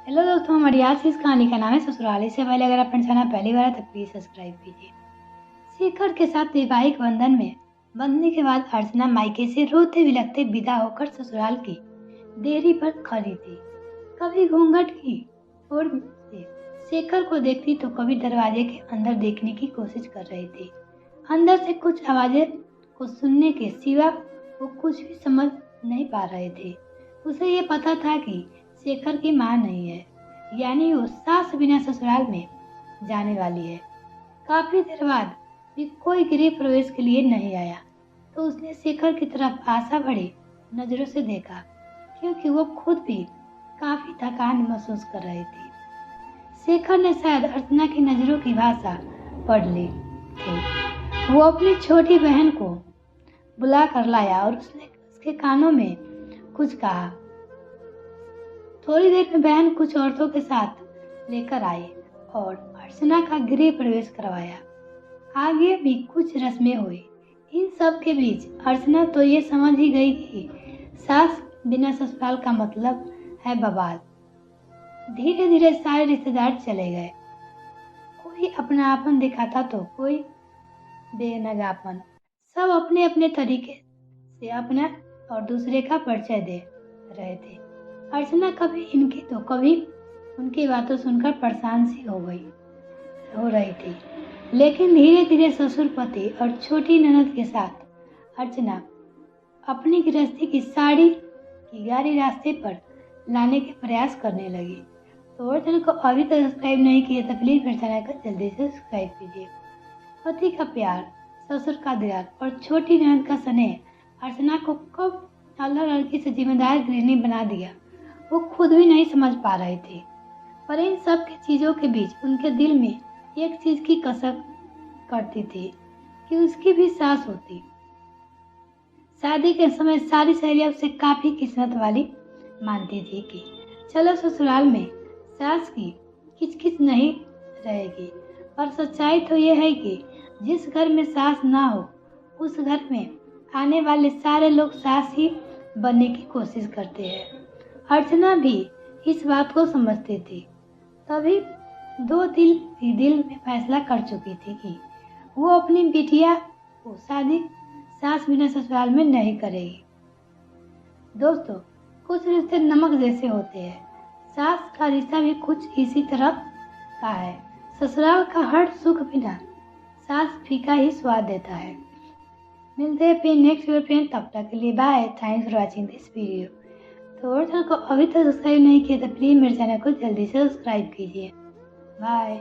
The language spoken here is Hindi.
हेलो दोस्तों, हमारी आज की इस कहानी का नाम है ससुराल। से पहले अगर आपने चैनल पहली बार है तो प्लीज़ सब्सक्राइब कीजिए। शेखर के साथ वैवाहिक बंधन में बंधने के बाद अर्चना मायके से रोते बिलखते विदा होकर ससुराल की देरी पर खड़ी थी। कभी घूंघट की ओर से शेखर को देखती तो कभी दरवाजे के अंदर देखने की कोशिश कर रही थी। अंदर से कुछ आवाजें को सुनने के सिवा वो कुछ भी समझ नहीं पा रहे थे। उसे ये पता था कि शेखर की माँ नहीं है, यानी वो सास बिना ससुराल में जाने वाली है। काफी देर बाद भी कोई गृह प्रवेश के लिए नहीं आया तो उसने शेखर की तरफ आशा भरी नजरों से देखा, क्योंकि वो खुद भी काफी थकान महसूस कर रही थी। शेखर ने शायद अर्चना की नजरों की भाषा पढ़ ली थी। वो अपनी छोटी बहन को बुला कर लाया और उसने उसके कानों में कुछ कहा। थोड़ी देर में बहन कुछ औरतों के साथ लेकर आई और अर्चना का गृह प्रवेश करवाया। आगे भी कुछ रस्में हुई। इन सब के बीच अर्चना तो ये समझ ही गई कि सास बिना ससुराल का मतलब है बवाल। धीरे धीरे सारे रिश्तेदार चले गए। कोई अपनापन दिखाता तो कोई बेनगापन। सब अपने अपने तरीके से अपना और दूसरे का परिचय दे रहे थे। अर्चना कभी इनकी तो कभी उनकी बातों सुनकर परेशान सी हो रही थी। लेकिन धीरे धीरे ससुर पति और छोटी ननद के साथ अर्चना अपनी गृहस्थी की साड़ी की गाड़ी रास्ते पर लाने के प्रयास करने लगी। तो और चैनल को अभी तक सब्सक्राइब नहीं किए तो प्लीज मेरे चैनल को जल्दी से सब्सक्राइब कीजिए। पति का प्यार, ससुर का दयाल और छोटी ननद का स्नेह अर्चना को कब अल्लाह लड़की से जिम्मेदार गृहिणी बना दिया वो खुद भी नहीं समझ पा रहे थे। पर इन सब की चीजों के बीच उनके दिल में एक चीज की कसक करती थी कि उसकी भी सास होती। शादी के समय सारी सहेलियां उसे काफी किस्मत वाली मानती थी कि चलो ससुराल में सास की किचकिच नहीं रहेगी। पर सच्चाई तो यह है कि जिस घर में सास ना हो उस घर में आने वाले सारे लोग सास ही बनने की कोशिश करते हैं। अर्चना भी इस बात को समझती थी। तभी दो दिल में फैसला कर चुकी थी कि वो अपनी बिटिया को शादी सास बिना ससुराल में नहीं करेगी। दोस्तों, कुछ रिश्ते नमक जैसे होते हैं। सास का रिश्ता भी कुछ इसी तरह का है। ससुराल का हर सुख बिना सास फीका ही स्वाद देता है। मिलते हैं फिर नेक्स्ट वीडियो फ्रेंड। तब तक के लिए bye. Thanks for watching this video. तो और चैनल को अभी तक सब्सक्राइब नहीं किया तो प्लीज मेरे चैनल को जल्दी से सब्सक्राइब कीजिए। बाय।